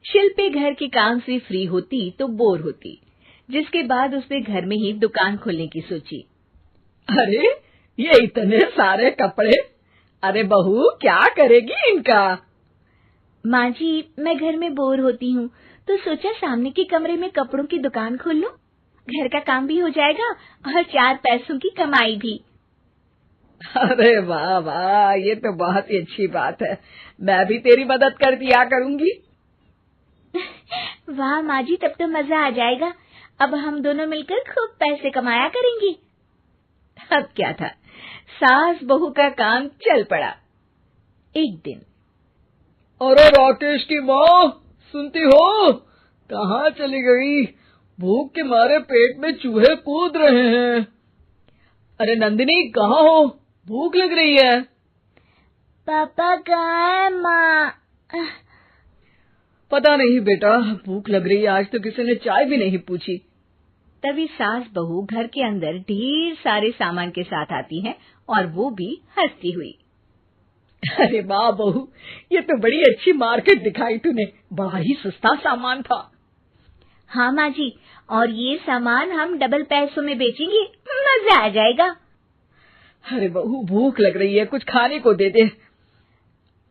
शिल्पी घर के काम से फ्री होती तो बोर होती, जिसके बाद उसने घर में ही दुकान खोलने की सोची। अरे ये इतने सारे कपड़े, अरे बहू क्या करेगी इनका? माँ जी, मैं घर में बोर होती हूँ तो सोचा सामने के कमरे में कपड़ों की दुकान खोल लूं। घर का काम भी हो जाएगा और 4 पैसों की कमाई भी। अरे वाह वाह, ये तो बहुत ही अच्छी बात है। मैं भी तेरी मदद कर दिया करूंगी। वाह माँ जी, तब तो मजा आ जाएगा। अब हम दोनों मिलकर खूब पैसे कमाया करेंगे। अब क्या था, सास बहू का काम चल पड़ा। एक दिन, अरे राकेश की माँ, सुनती हो? कहाँ चली गई? भूख के मारे पेट में चूहे कूद रहे हैं। अरे नंदिनी, कहाँ हो? भूख लग रही है। पापा कहाँ है माँ? पता नहीं बेटा, भूख लग रही है। आज तो किसी ने चाय भी नहीं पूछी। तभी सास बहू घर के अंदर ढेर सारे सामान के साथ आती हैं और वो भी हंसती हुई। अरे वाह बहू, ये तो बड़ी अच्छी मार्केट दिखाई तूने। बड़ा ही सस्ता सामान था। हाँ माँ जी, और ये सामान हम डबल पैसों में बेचेंगे, मजा आ जाएगा। अरे बहू, भूख लग रही है, कुछ खाने को दे दे।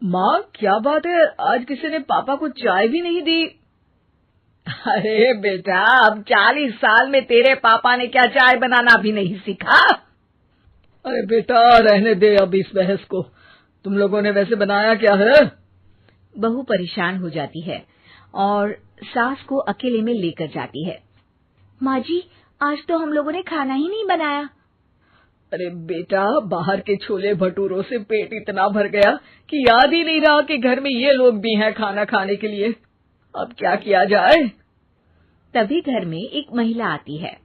माँ क्या बात है, आज किसी ने पापा को चाय भी नहीं दी? अरे बेटा, अब 40 साल में तेरे पापा ने क्या चाय बनाना भी नहीं सीखा? अरे बेटा रहने दे अब इस बहस को। तुम लोगों ने वैसे बनाया क्या है? बहू परेशान हो जाती है और सास को अकेले में लेकर जाती है। माँ जी, आज तो हम लोगों ने खाना ही नहीं बनाया। अरे बेटा, बाहर के छोले भटूरों से पेट इतना भर गया कि याद ही नहीं रहा कि घर में ये लोग भी हैं खाना खाने के लिए। अब क्या किया जाए? तभी घर में एक महिला आती है।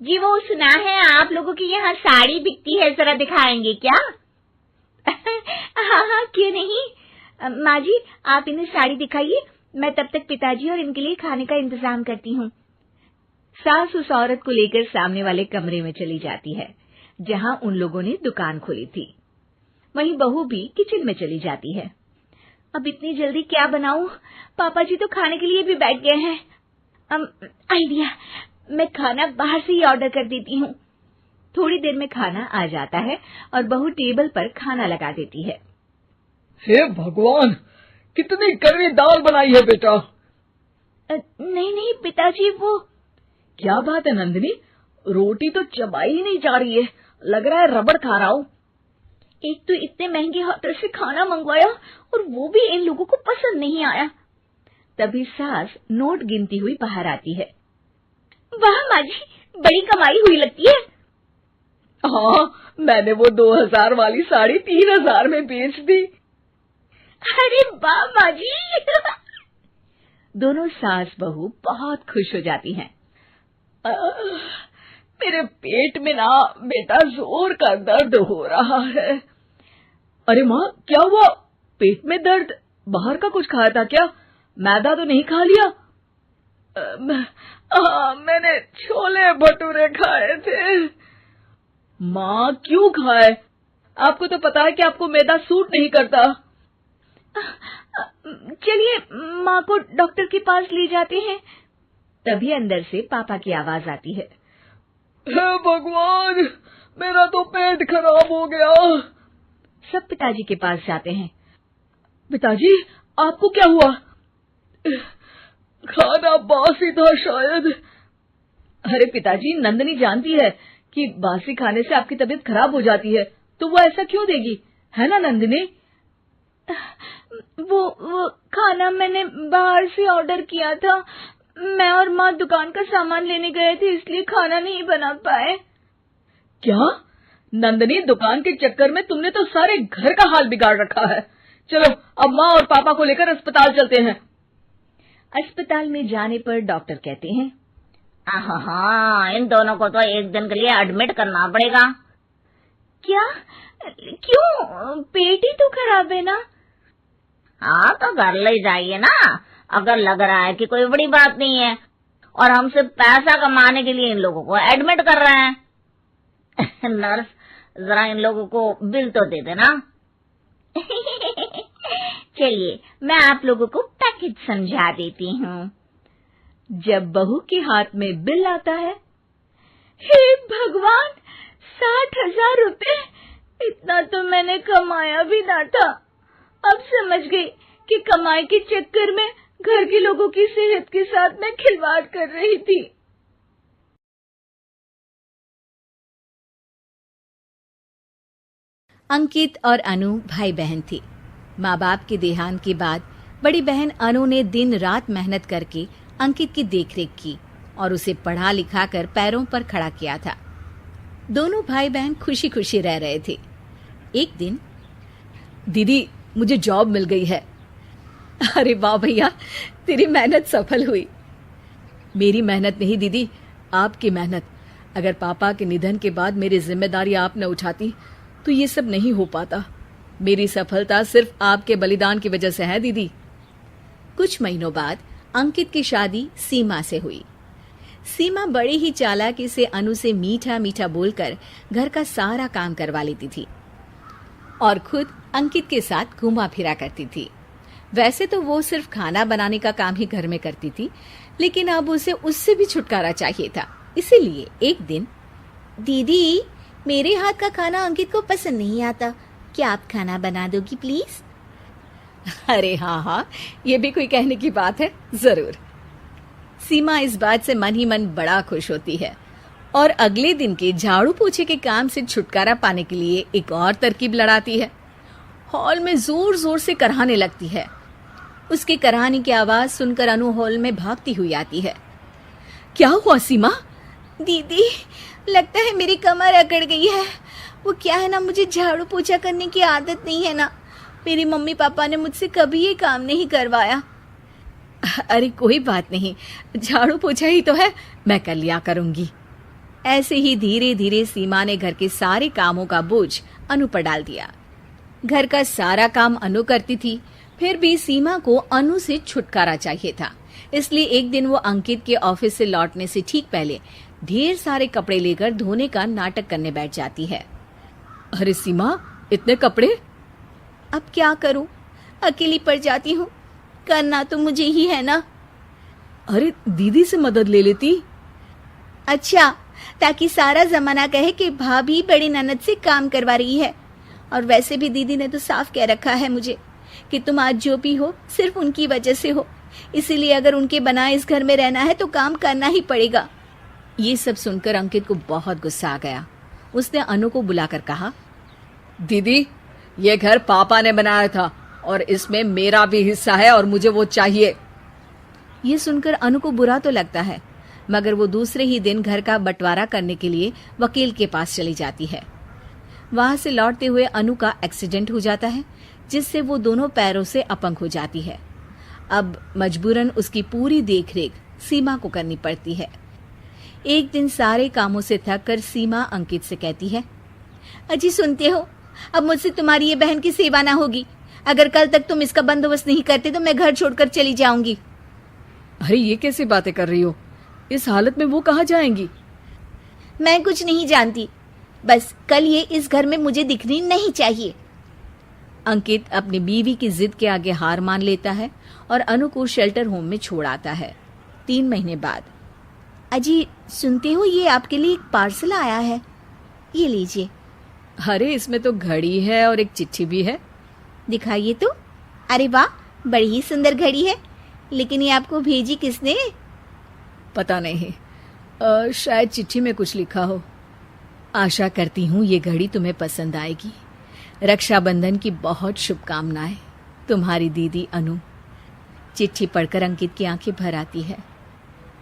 जी, वो सुना है आप लोगों की यहाँ साड़ी बिकती है, जरा दिखाएंगे क्या? हाँ हाँ, क्यों नहीं। माँ जी, आप इन्हें साड़ी दिखाइए, मैं तब तक पिताजी और इनके लिए खाने का इंतजाम करती हूँ। सास उस औरत को लेकर सामने वाले कमरे में चली जाती है जहाँ उन लोगों ने दुकान खोली थी। वहीं बहू भी किचन में चली जाती है। अब इतनी जल्दी क्या बनाऊं? पापा जी तो खाने के लिए भी बैठ गए हैं। आइडिया, मैं खाना बाहर से ही ऑर्डर कर देती हूँ। थोड़ी देर में खाना आ जाता है और बहू टेबल पर खाना लगा देती है। हे भगवान, कितनी कड़वी दाल बनाई है बेटा। नहीं नहीं पिताजी, वो क्या बात है नंदिनी, रोटी तो चबाई ही नहीं जा रही है, लग रहा है रबड़ खा रहा हूँ। एक तो इतने महंगे होटल से खाना मंगवाया और वो भी इन लोगों को पसंद नहीं आया। तभी सास नोट गिनती हुई बाहर आती है। वाह माँ जी, बड़ी कमाई हुई लगती है। हाँ, मैंने वो 2000 वाली साड़ी 3000 में बेच दी। अरे वाह माँ जी। दोनों सास बहू बहुत खुश हो जाती हैं। मेरे पेट में ना बेटा जोर का दर्द हो रहा है। अरे माँ, क्या हुआ? पेट में दर्द? बाहर का कुछ खाया था क्या? मैदा तो नहीं खा लिया? मैंने छोले भटूरे खाए थे। माँ क्यों खाए? आपको तो पता है कि आपको मैदा सूट नहीं करता। चलिए माँ को डॉक्टर के पास ले जाते हैं। तभी अंदर से पापा की आवाज आती है। हे भगवान, मेरा तो पेट खराब हो गया। सब पिताजी के पास जाते हैं। पिताजी, आपको क्या हुआ? खाना बासी था शायद। अरे पिताजी, नंदिनी जानती है कि बासी खाने से आपकी तबीयत खराब हो जाती है, तो वो ऐसा क्यों देगी, है ना नंदिनी? वो खाना मैंने बाहर से ऑर्डर किया था। मैं और माँ दुकान का सामान लेने गए थे, इसलिए खाना नहीं बना पाए। क्या नंदिनी, दुकान के चक्कर में तुमने तो सारे घर का हाल बिगाड़ रखा है। चलो अब माँ और पापा को लेकर अस्पताल चलते हैं। अस्पताल में जाने पर डॉक्टर कहते हैं, हाँ, इन दोनों को तो एक दिन के लिए एडमिट करना पड़ेगा। क्या? क्यों? पेट ही तो खराब है ना। हाँ, तो घर ले जाइए ना, अगर लग रहा है कि कोई बड़ी बात नहीं है और हम सिर्फ पैसा कमाने के लिए इन लोगों को एडमिट कर रहे हैं। नर्स, जरा इन लोगों को बिल तो दे देना। चलिए, मैं आप लोगों को पैकेज अंकित समझा देती हूँ। जब बहू के हाथ में बिल आता है, हे भगवान, 60,000 रुपए! इतना तो मैंने कमाया भी ना था। अब समझ गई कि कमाई के चक्कर में घर के लोगों की सेहत के साथ मैं खिलवाड़ कर रही थी। अंकित और अनु भाई बहन थे। माँ बाप के देहांत के बाद बड़ी बहन अनु ने दिन रात मेहनत करके अंकित की देखरेख की और उसे पढ़ा लिखा कर पैरों पर खड़ा किया था। दोनों भाई बहन खुशी खुशी रह रहे थे। एक दिन, दीदी, मुझे जॉब मिल गई है। अरे वाह भैया, तेरी मेहनत सफल हुई। मेरी मेहनत नहीं दीदी, आपकी मेहनत। अगर पापा के निधन के बाद मेरी जिम्मेदारी आप न उठाती तो ये सब नहीं हो पाता। मेरी सफलता सिर्फ आपके बलिदान की वजह से है दीदी। कुछ महीनों बाद अंकित की शादी सीमा से हुई। सीमा बड़ी ही चालाकी से अनु से मीठा मीठा बोलकर घर का सारा काम करवा लेती थी और खुद अंकित के साथ घूमा फिरा करती थी। वैसे तो वो सिर्फ खाना बनाने का काम ही घर में करती थी, लेकिन अब उसे उससे भी छुटकारा चाहिए था। इसीलिए एक दिन, दीदी, मेरे हाथ का खाना अंकित को पसंद नहीं आता, क्या आप खाना बना दोगी प्लीज? अरे हाँ, ये भी कोई कहने की बात है, जरूर। सीमा इस बात से मन ही मन बड़ा खुश होती है और अगले दिन के झाड़ू पोछे के काम से छुटकारा पाने के लिए एक और तरकीब लड़ाती है। हॉल में जोर जोर से कराहने लगती है। उसके कराहने की आवाज सुनकर अनु हॉल में भागती हुई आती है। क्या हुआ सीमा? दीदी, लगता है मेरी कमर अकड़ गई है। वो क्या है ना, मुझे झाड़ू पोछा करने की आदत नहीं है ना। मेरी मम्मी पापा ने मुझसे कभी ये काम नहीं करवाया। अरे कोई बात नहीं, झाड़ू पोछा ही तो है, मैं कर लिया करूंगी। ऐसे ही धीरे धीरे सीमा ने घर के सारे कामों का बोझ अनु पर डाल दिया। घर का सारा काम अनु करती थी, फिर भी सीमा को अनु से छुटकारा चाहिए था। इसलिए एक दिन वो अंकित के ऑफिस से लौटने से ठीक पहले ढेर सारे कपड़े लेकर धोने का नाटक करने बैठ जाती है। अरे सीमा, इतने कपड़े? अब क्या करूं, अकेली पड़ जाती हूँ। करना तो मुझे ही है ना। अरे दीदी से मदद ले लेती। अच्छा, ताकि सारा जमाना कहे कि भाभी बड़ी ननद से काम करवा रही है। और वैसे भी दीदी ने तो साफ कह रखा है मुझे कि तुम आज जो भी हो सिर्फ उनकी वजह से हो, इसीलिए अगर उनके बनाए इस घर में रहना है तो काम करना ही पड़ेगा। ये सब सुनकर अंकित को बहुत गुस्सा आ गया। उसने अनु को बुलाकर कहा, दीदी, ये घर पापा ने बनाया था और इसमें मेरा भी हिस्सा है और मुझे वो चाहिए। ये सुनकर अनु को बुरा तो लगता है, मगर वो दूसरे ही दिन घर का बंटवारा करने के लिए वकील के पास चली जाती है। वहां से लौटते हुए अनु का एक्सीडेंट हो जाता है, जिससे वो दोनों पैरों से अपंग हो जाती है। अब मजबूरन उसकी पूरी देखरेख सीमा को करनी पड़ती है। एक दिन सारे कामों से थक कर सीमा अंकित से कहती है, अजी सुनते हो, अब मुझसे तुम्हारी ये बहन की सेवा ना होगी। अगर कल तक तुम इसका बंदोबस्त नहीं करते तो मैं घर छोड़कर चली जाऊंगी। अरे ये कैसी बातें कर रही हो? इस हालत में वो कहाँ जाएंगी? मैं कुछ नहीं जानती, बस कल ये इस घर में मुझे दिखनी नहीं चाहिए। अंकित अपनी बीवी की जिद के आगे हार मान लेता है और अनु को शेल्टर होम में छोड़ आता है। 3 महीने बाद, अजी सुनते हो, ये आपके लिए एक पार्सल आया है, ये लीजिए। अरे इसमें तो घड़ी है और एक चिट्ठी भी है। दिखाइए तो। अरे वाह, बड़ी ही सुंदर घड़ी है, लेकिन ये आपको भेजी किसने? पता नहीं, शायद चिट्ठी में कुछ लिखा हो। आशा करती हूँ ये घड़ी तुम्हें पसंद आएगी। रक्षाबंधन की बहुत शुभकामनाएं, तुम्हारी दीदी अनु। चिट्ठी पढ़कर अंकित की आंखें भर आती है।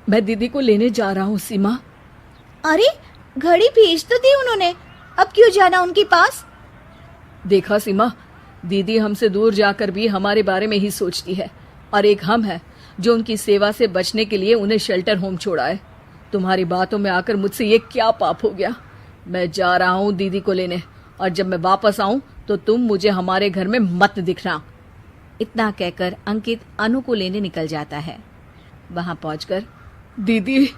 मैं दीदी को लेने जा रहा हूँ सीमा। अरे घड़ी भेज तो दी उन्होंने, अब क्यों जाना उनके पास? देखा सीमा, दीदी हमसे दूर जाकर भी हमारे बारे में ही सोचती है, और एक हम है जो उनकी सेवा से बचने के लिए उन्हें शेल्टर होम छोड़ा है। तुम्हारी बातों में आकर मुझसे ये क्या पाप हो गया? मैं जा रहा हूँ दीदी को लेने, और जब मैं वापस आऊं तो तुम मुझे हमारे घर में मत दिखना। इतना कहकर अंकित अनु को लेने निकल जाता है। वहां पहुंचकर, दीदी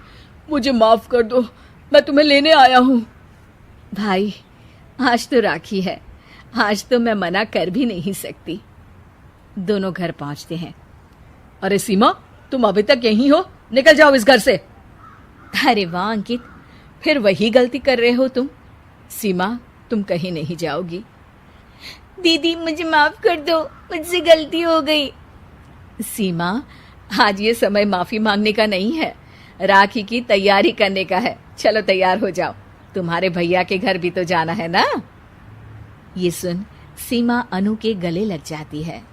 मुझे माफ कर दो, मैं तुम्हें लेने आया हूँ। भाई, आज तो राखी है, आज तो मैं मना कर भी नहीं सकती। दोनों घर पहुंचते हैं। अरे सीमा, तुम अभी तक यहीं हो? निकल जाओ इस घर से। अरे वाह अंकित, फिर वही गलती कर रहे हो तुम। सीमा, तुम कहीं नहीं जाओगी। दीदी मुझे माफ कर दो, मुझसे गलती हो गई। सीमा, आज ये समय माफी मांगने का नहीं है, राखी की तैयारी करने का है। चलो तैयार हो जाओ, तुम्हारे भैया के घर भी तो जाना है ना। ये सुन सीमा अनु के गले लग जाती है।